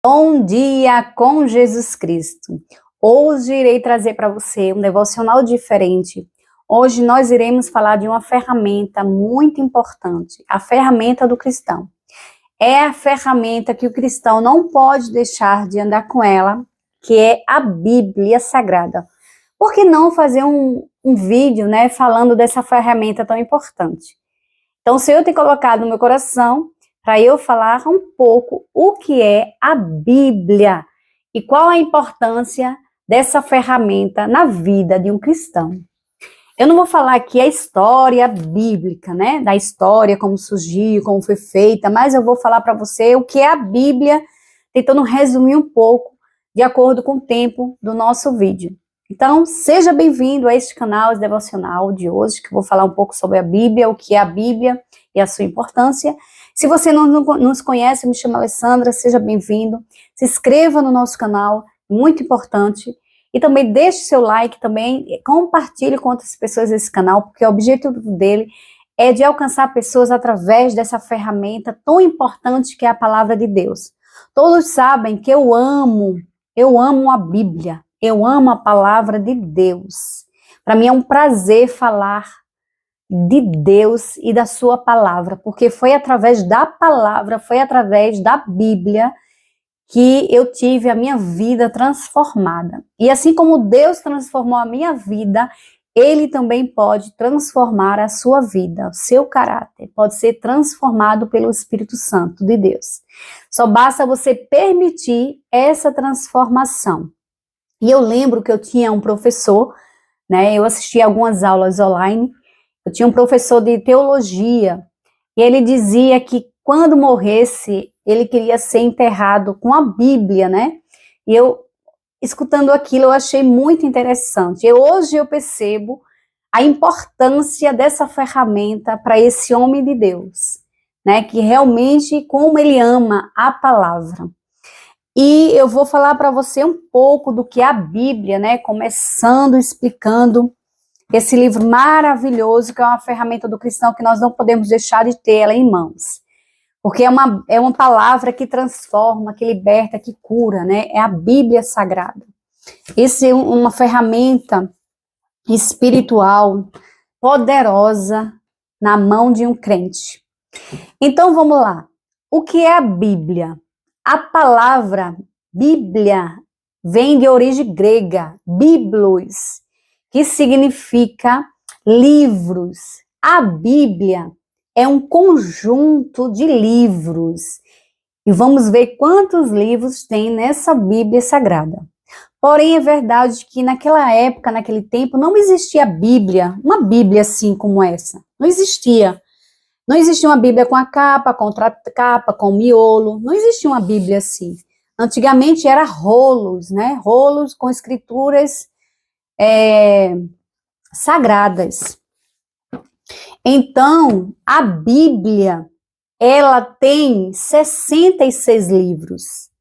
Bom dia com Jesus Cristo. Hoje irei trazer para você um devocional diferente. Hoje nós iremos falar de uma ferramenta muito importante, a ferramenta do cristão. É a ferramenta que o cristão não pode deixar de andar com ela, que é a Bíblia Sagrada. Por que não fazer um vídeo, falando dessa ferramenta tão importante? Então, o Senhor tem colocado no meu coração para eu falar um pouco o que é a Bíblia e qual a importância dessa ferramenta na vida de um cristão. Eu não vou falar aqui a história bíblica, da história, como surgiu, como foi feita, mas eu vou falar para você o que é a Bíblia, tentando resumir um pouco de acordo com o tempo do nosso vídeo. Então, seja bem-vindo a este canal devocional de hoje, que eu vou falar um pouco sobre a Bíblia, o que é a Bíblia e a sua importância. Se você não nos conhece, me chamo Alessandra, seja bem-vindo. Se inscreva no nosso canal, muito importante. E também deixe seu like, também compartilhe com outras pessoas esse canal, porque o objetivo dele é de alcançar pessoas através dessa ferramenta tão importante que é a palavra de Deus. Todos sabem que eu amo a Bíblia. Eu amo a palavra de Deus. Para mim é um prazer falar de Deus e da sua palavra, porque foi através da palavra, foi através da Bíblia que eu tive a minha vida transformada. E assim como Deus transformou a minha vida, Ele também pode transformar a sua vida, o seu caráter, pode ser transformado pelo Espírito Santo de Deus. Só basta você permitir essa transformação. E eu lembro que eu tinha um professor, eu assisti algumas aulas online, eu tinha um professor de teologia, e ele dizia que quando morresse, ele queria ser enterrado com a Bíblia, E eu, escutando aquilo, eu achei muito interessante. E hoje eu percebo a importância dessa ferramenta para esse homem de Deus, Que realmente, como ele ama a palavra. E eu vou falar para você um pouco do que é a Bíblia, começando explicando esse livro maravilhoso, que é uma ferramenta do cristão que nós não podemos deixar de ter ela em mãos. Porque é uma palavra que transforma, que liberta, que cura, É a Bíblia Sagrada. Essa é uma ferramenta espiritual poderosa na mão de um crente. Então vamos lá. O que é a Bíblia? A palavra Bíblia vem de origem grega, biblos, que significa livros. A Bíblia é um conjunto de livros. E vamos ver quantos livros tem nessa Bíblia Sagrada. Porém, é verdade que naquela época, naquele tempo, não existia Bíblia, uma Bíblia assim como essa. Não existia. Não existia uma Bíblia com a capa, contracapa, com miolo. Não existia uma Bíblia assim. Antigamente era rolos, Rolos com escrituras sagradas. Então, a Bíblia, ela tem 66 livros.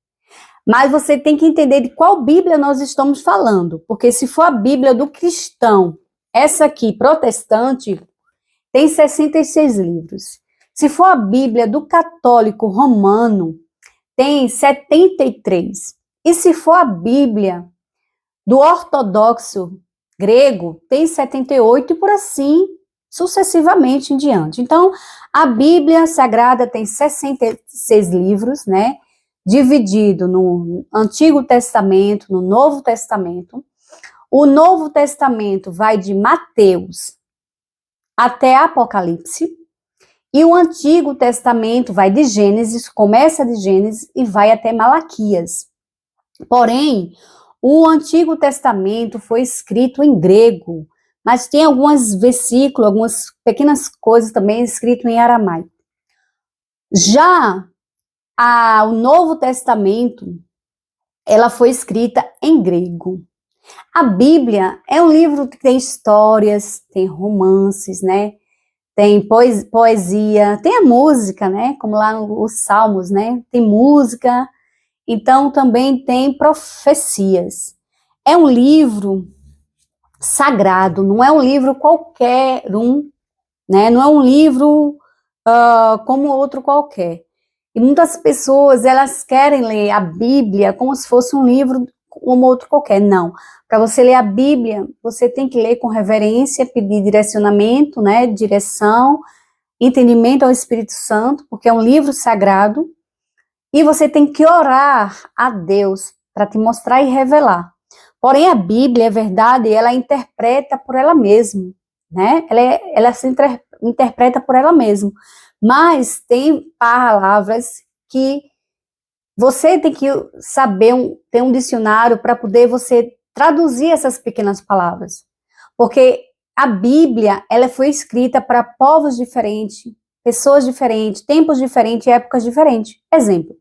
Mas você tem que entender de qual Bíblia nós estamos falando. Porque se for a Bíblia do cristão, essa aqui, protestante, tem 66 livros. Se for a Bíblia do católico romano, tem 73. E se for a Bíblia do ortodoxo grego, tem 78 e por assim sucessivamente em diante. Então, a Bíblia Sagrada tem 66 livros, dividido no Antigo Testamento, no Novo Testamento. O Novo Testamento vai de Mateus até Apocalipse, e o Antigo Testamento vai de Gênesis, começa de Gênesis e vai até Malaquias. Porém, o Antigo Testamento foi escrito em grego, mas tem alguns versículos, algumas pequenas coisas também escritas em aramaico. Já o Novo Testamento, ela foi escrita em grego. A Bíblia é um livro que tem histórias, tem romances, Tem poesia, tem a música, Como lá nos Salmos, Tem música, então também tem profecias. É um livro sagrado, não é um livro qualquer um, Não é um livro como outro qualquer. E muitas pessoas, elas querem ler a Bíblia como se fosse um livro como outro qualquer. Não. Para você ler a Bíblia, você tem que ler com reverência, pedir direcionamento, né, direção, entendimento ao Espírito Santo, porque é um livro sagrado. E você tem que orar a Deus para te mostrar e revelar. Porém, a Bíblia, é verdade, ela interpreta por ela mesma, né? Ela se interpreta por ela mesma. Mas tem palavras que você tem que saber, ter um dicionário para poder você traduzir essas pequenas palavras. Porque a Bíblia, ela foi escrita para povos diferentes, pessoas diferentes, tempos diferentes, épocas diferentes. Exemplo.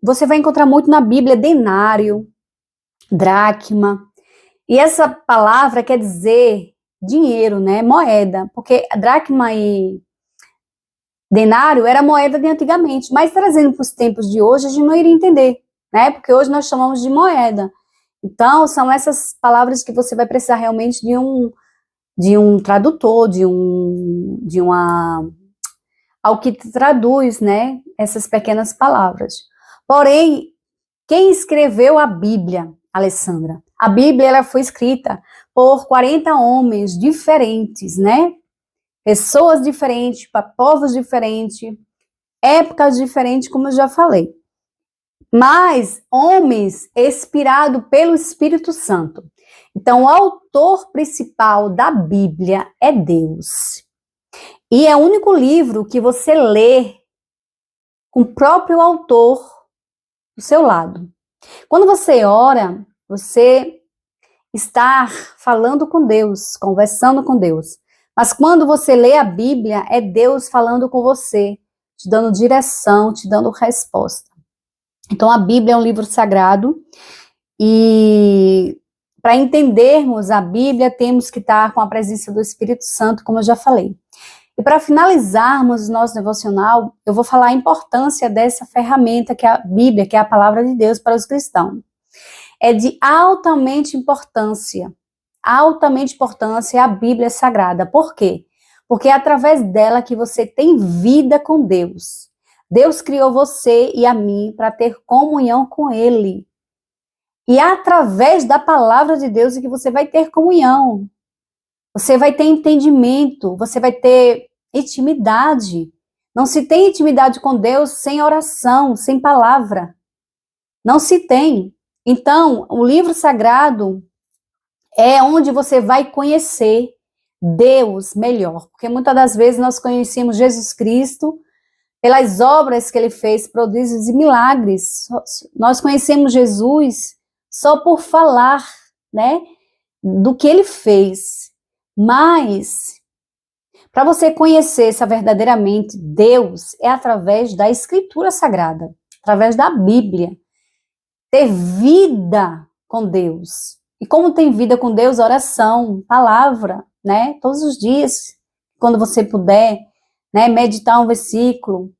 Você vai encontrar muito na Bíblia denário, dracma, e essa palavra quer dizer dinheiro, né, moeda, porque dracma e denário era moeda de antigamente, mas trazendo para os tempos de hoje, a gente não iria entender, né, porque hoje nós chamamos de moeda. Então, são essas palavras que você vai precisar realmente de um tradutor, ao que traduz, né, essas pequenas palavras. Porém, quem escreveu a Bíblia, Alessandra? A Bíblia, ela foi escrita por 40 homens diferentes, né? Pessoas diferentes, para povos diferentes, épocas diferentes, como eu já falei. Mas homens inspirados pelo Espírito Santo. Então, o autor principal da Bíblia é Deus. E é o único livro que você lê com o próprio autor do seu lado. Quando você ora, você está falando com Deus, conversando com Deus. Mas quando você lê a Bíblia, é Deus falando com você, te dando direção, te dando resposta. Então a Bíblia é um livro sagrado e para entendermos a Bíblia, temos que estar com a presença do Espírito Santo, como eu já falei. E para finalizarmos o nosso devocional, eu vou falar a importância dessa ferramenta que é a Bíblia, que é a palavra de Deus para os cristãos. É de altamente importância a Bíblia Sagrada. Por quê? Porque é através dela que você tem vida com Deus. Deus criou você e a mim para ter comunhão com Ele. E é através da palavra de Deus que você vai ter comunhão. Você vai ter entendimento, você vai ter intimidade. Não se tem intimidade com Deus sem oração, sem palavra. Não se tem. Então, o livro sagrado é onde você vai conhecer Deus melhor. Porque muitas das vezes nós conhecemos Jesus Cristo pelas obras que ele fez, prodígios e milagres. Nós conhecemos Jesus só por falar, né, do que ele fez. Mas, para você conhecer verdadeiramente Deus, é através da Escritura Sagrada, através da Bíblia. Ter vida com Deus. E como tem vida com Deus? Oração, palavra, né? Todos os dias, quando você puder, né? Meditar um versículo,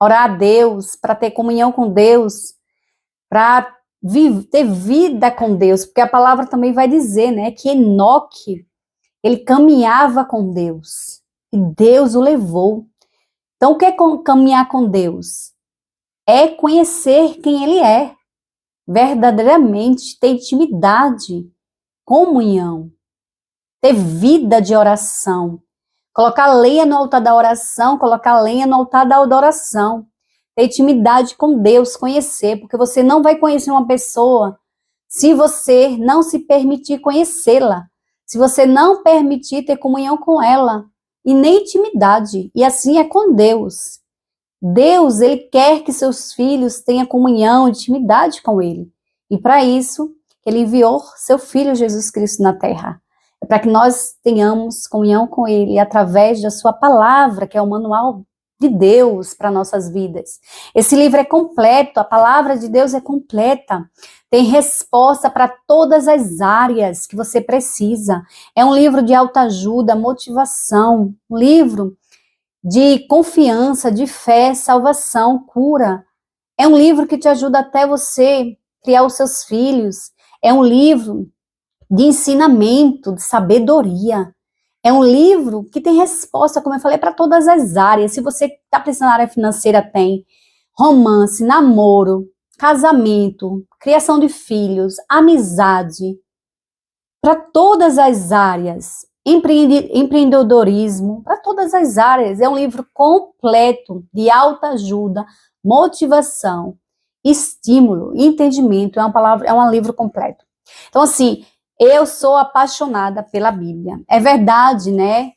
orar a Deus, para ter comunhão com Deus, para ter vida com Deus, porque a palavra também vai dizer, né? Que Enoque, ele caminhava com Deus, e Deus o levou. Então, o que é caminhar com Deus? É conhecer quem ele é. Verdadeiramente ter intimidade, comunhão, ter vida de oração, colocar lenha no altar da oração, colocar lenha no altar da adoração, ter intimidade com Deus, conhecer, porque você não vai conhecer uma pessoa se você não se permitir conhecê-la, se você não permitir ter comunhão com ela, e nem intimidade, e assim é com Deus. Deus, ele quer que seus filhos tenham comunhão, intimidade com ele. E para isso, ele enviou seu filho Jesus Cristo na terra. É para que nós tenhamos comunhão com ele através da sua palavra, que é o manual de Deus para nossas vidas. Esse livro é completo, a palavra de Deus é completa. Tem resposta para todas as áreas que você precisa. É um livro de autoajuda, motivação, um livro de confiança, de fé, salvação, cura. É um livro que te ajuda até você criar os seus filhos. É um livro de ensinamento, de sabedoria. É um livro que tem resposta, como eu falei, para todas as áreas. Se você está precisando da área financeira, tem romance, namoro, casamento, criação de filhos, amizade, para todas as áreas, empreendedorismo, para todas as áreas. É um livro completo de autoajuda, motivação, estímulo, entendimento. É um livro completo. Então, assim, eu sou apaixonada pela Bíblia. É verdade, né,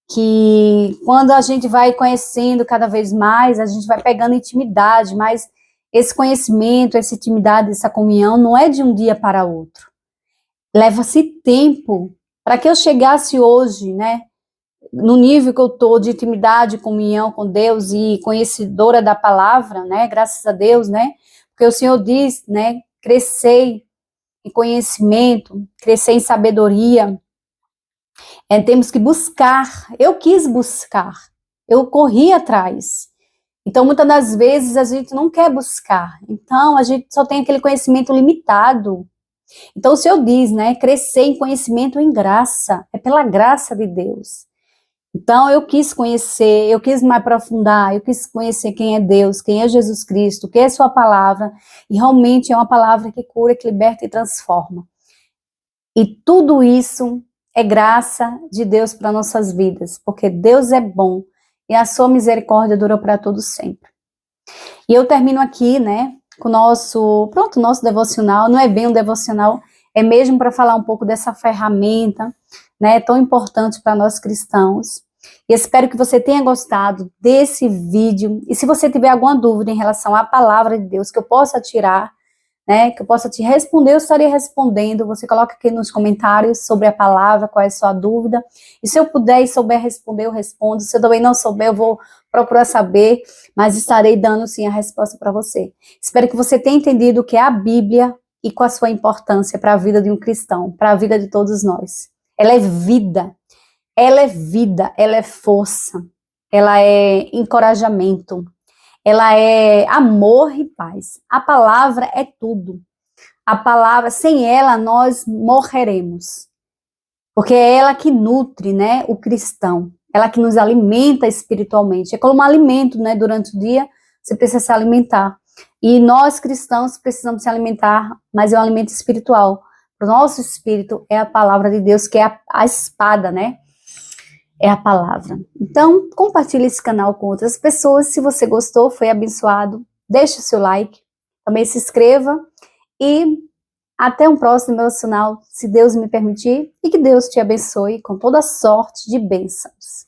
que quando a gente vai conhecendo cada vez mais, a gente vai pegando intimidade, mas esse conhecimento, essa intimidade, essa comunhão não é de um dia para outro. Leva-se tempo para que eu chegasse hoje, né, no nível que eu estou de intimidade, comunhão com Deus e conhecedora da palavra, né, graças a Deus, né, porque o Senhor diz, né, crescer em conhecimento, crescer em sabedoria, temos que buscar. Eu quis buscar, eu corri atrás. Então, muitas das vezes, a gente não quer buscar. Então, a gente só tem aquele conhecimento limitado. Então, o Senhor diz, né, crescer em conhecimento em graça, é pela graça de Deus. Então, eu quis conhecer, eu quis me aprofundar, eu quis conhecer quem é Deus, quem é Jesus Cristo, o que é sua palavra, e realmente é uma palavra que cura, que liberta e transforma. E tudo isso é graça de Deus para nossas vidas, porque Deus é bom e a sua misericórdia dura para todos sempre. E eu termino aqui, né, com o nosso devocional. Não é bem um devocional, é mesmo para falar um pouco dessa ferramenta, né, tão importante para nós cristãos. E espero que você tenha gostado desse vídeo. E se você tiver alguma dúvida em relação à palavra de Deus que eu possa tirar, né, que eu possa te responder, eu estarei respondendo. Você coloca aqui nos comentários sobre a palavra, qual é a sua dúvida. E se eu puder e souber responder, eu respondo. Se eu também não souber, eu vou procurar saber, mas estarei dando sim a resposta para você. Espero que você tenha entendido o que é a Bíblia e qual a sua importância para a vida de um cristão, para a vida de todos nós. Ela é vida, ela é força, ela é encorajamento, ela é amor e paz. A palavra é tudo. A palavra, sem ela, nós morreremos. Porque é ela que nutre, né, o cristão. Ela que nos alimenta espiritualmente. É como um alimento, né, durante o dia, você precisa se alimentar. E nós, cristãos, precisamos se alimentar, mas é um alimento espiritual. O nosso espírito é a palavra de Deus, que é a espada, né? É a palavra. Então, compartilhe esse canal com outras pessoas. Se você gostou, foi abençoado, deixe o seu like, também se inscreva e até um próximo devocional, se Deus me permitir, e que Deus te abençoe com toda sorte de bênçãos.